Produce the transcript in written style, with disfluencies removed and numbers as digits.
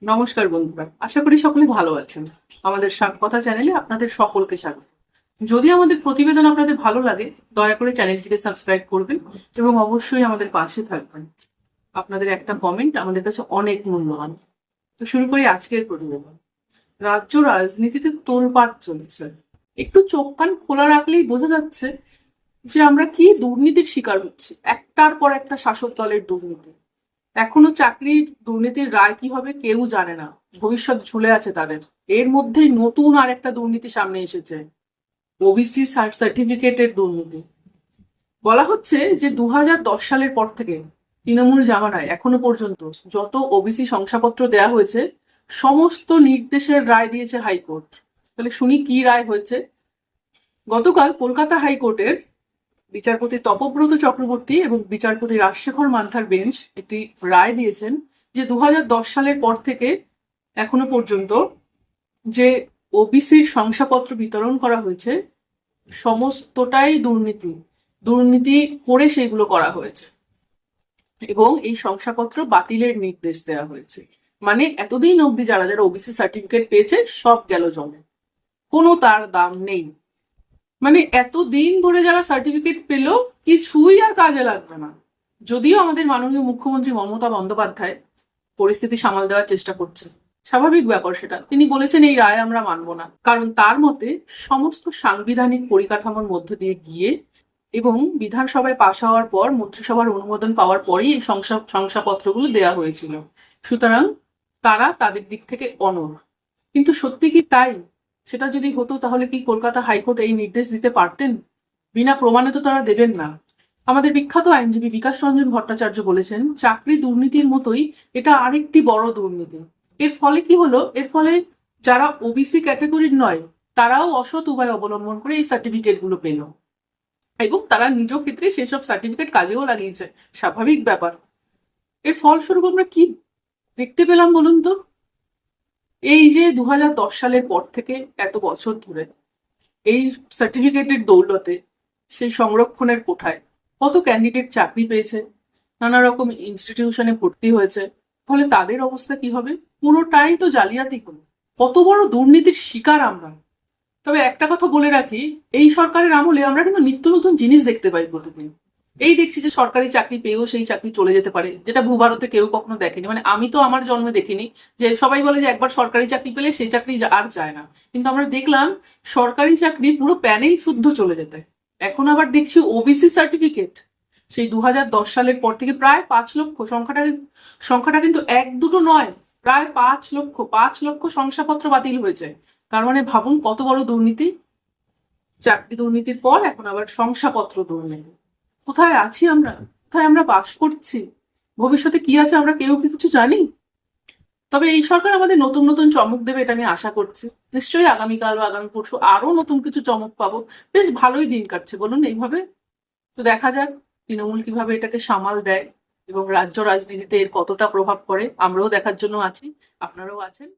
নমস্কার বন্ধুরা, আশা করি সকলে ভালো আছেন। আমাদের কথা চ্যানেলে আপনাদের সকলকে স্বাগত। যদি আমাদের প্রতিবেদন আপনাদের ভালো লাগে, দয়া করে চ্যানেলটিকে সাবস্ক্রাইব করবেন এবং অবশ্যই আমাদের পাশে থাকবেন। আপনাদের একটা কমেন্ট আমাদের কাছে অনেক মূল্যবান। তো শুরু করি আজকের প্রতিবেদন। রাজ্য রাজনীতিতে তোলপাড় চলছে। একটু চোখ কান খোলা রাখলেই বোঝা যাচ্ছে যে আমরা কি দুর্নীতির শিকার হচ্ছি। একটার পর একটা শাসক দলের দুর্নীতি। এখনো চাকরির দুর্নীতির রায় কি হবে কেউ জানে না। ভবিষ্যৎ ঝুলে আছে তাদের। এর মধ্যেই নতুন আর একটা দুর্নীতি সামনে এসেছে, ওবিসি সার্টিফিকেটের দুর্নীতি। বলা হচ্ছে যে 2010 সালের পর থেকে তৃণমূল জামানায় এখনো পর্যন্ত যত ওবিসি শংসাপত্র দেয়া হয়েছে সমস্ত নির্দেশের রায় দিয়েছে হাইকোর্ট। তাহলে শুনি কি রায় হয়েছে। গতকাল কলকাতা হাইকোর্টের বিচারপতি তপব্রত চক্রবর্তী এবং বিচারপতি রাজশেখর মান্থার বেঞ্চ একটি রায় দিয়েছেন যে 2010 সালের পর থেকে এখনো পর্যন্ত যে ওবিসির শংসাপত্র বিতরণ করা হয়েছে সমস্তটাই দুর্নীতি দুর্নীতি করে সেগুলো করা হয়েছে এবং এই শংসাপত্র বাতিলের নির্দেশ দেওয়া হয়েছে। মানে এতদিন অবধি যারা যারা ওবিসি সার্টিফিকেট পেয়েছে সব গেল জমে, কোনো তার দাম নেই। মানে এতদিন ধরে যারা সার্টিফিকেট পেল কিছুই আর কাজে লাগবে না। যদিও আমাদের মাননীয় মুখ্যমন্ত্রী মমতা বন্দ্যোপাধ্যায় পরিস্থিতি সামাল দেওয়ার চেষ্টা করছে, স্বাভাবিক ব্যাপার সেটা। তিনি বলেছেন এই রায় আমরা মানব না, কারণ তার মতে সমস্ত সাংবিধানিক পরিকাঠামোর মধ্য দিয়ে গিয়ে এবং বিধানসভায় পাশ হওয়ার পর মন্ত্রিসভার অনুমোদন পাওয়ার পরেই এই শংসাপত্রগুলো দেওয়া হয়েছিল। সুতরাং তারা তাদের দিক থেকে অনড়। কিন্তু সত্যি কি তাই? সেটা যদি হতো তাহলে কি কলকাতা হাইকোর্ট এই নির্দেশ দিতে পারতেন? বিনা প্রমাণে তো তারা দেবেন না। আমাদের বিখ্যাত আইনজীবী বিকাশ রঞ্জন ভট্টাচার্য বলেছেন চাকরি দুর্নীতির মতোই এটা আরেকটি বড় দুর্নীতি। এর ফলে কি হলো? এর ফলে যারা ওবিসি ক্যাটাগরির নয় তারাও অসৎ উপায় অবলম্বন করে এই সার্টিফিকেট গুলো পেল এবং তারা নিজ ক্ষেত্রে সেসব সার্টিফিকেট কাজেও লাগিয়েছে। স্বাভাবিক ব্যাপার। এর ফলস্বরূপ আমরা কি দেখতে পেলাম বলুন তো? এই যে 2010 সালের পর থেকে এত বছর ধরে এই সার্টিফিকেটের দৌলতে সেই সংরক্ষণের কোঠায় কত ক্যান্ডিডেট চাকরি পেয়েছে, নানা রকম ইনস্টিটিউশনে ভর্তি হয়েছে। ফলে তাদের অবস্থা কি হবে? পুরোটাই তো জালিয়াতি হলো। কত বড় দুর্নীতির শিকার আমরা। তবে একটা কথা বলে রাখি, এই সরকারের আমলে আমরা কিন্তু নিত্য নতুন জিনিস দেখতে পাই প্রতিদিন। এই দেখছি যে সরকারি চাকরি পেয়েও সেই চাকরি চলে যেতে পারে, যেটা ভূভারতে কেউ কখনো দেখেনি। মানে আমি তো আমার জন্মে দেখিনি। যে সবাই বলে যে একবার সরকারি চাকরি পেলে সেই চাকরি আর যায় না, কিন্তু আমরা দেখলাম সরকারি চাকরি পুরো প্যানেল শুদ্ধ চলে যেতে। এখন আবার দেখছি ওবিসি সার্টিফিকেট সেই 2010 সালের পর থেকে প্রায় 5 লক্ষ। সংখ্যাটা কিন্তু এক দুটো নয়, প্রায় 5 লক্ষ। 5 লক্ষ শংসাপত্র বাতিল হয়েছে। তার মানে ভাবুন কত বড় দুর্নীতি। চাকরি দুর্নীতির পর এখন আবার শংসাপত্র দুর্নীতি। কোথায় আছি আমরা? কোথায় আমরা বাস করছি? ভবিষ্যতে কি আছে আমরা কেউ কি কিছু জানি? তবে এই সরকার আমাদের নতুন নতুন চমক দেবে এটা আমি আশা করছি। নিশ্চয়ই আগামীকাল বা আগামী পরশু আরো নতুন কিছু চমক পাবো। বেশ ভালোই দিন কাটছে বলুন এইভাবে। তো দেখা যাক তৃণমূল কিভাবে এটাকে সামাল দেয় এবং রাজ্য রাজনীতিতে এর কতটা প্রভাব পড়ে। আমরাও দেখার জন্য আছি, আপনারাও আছেন।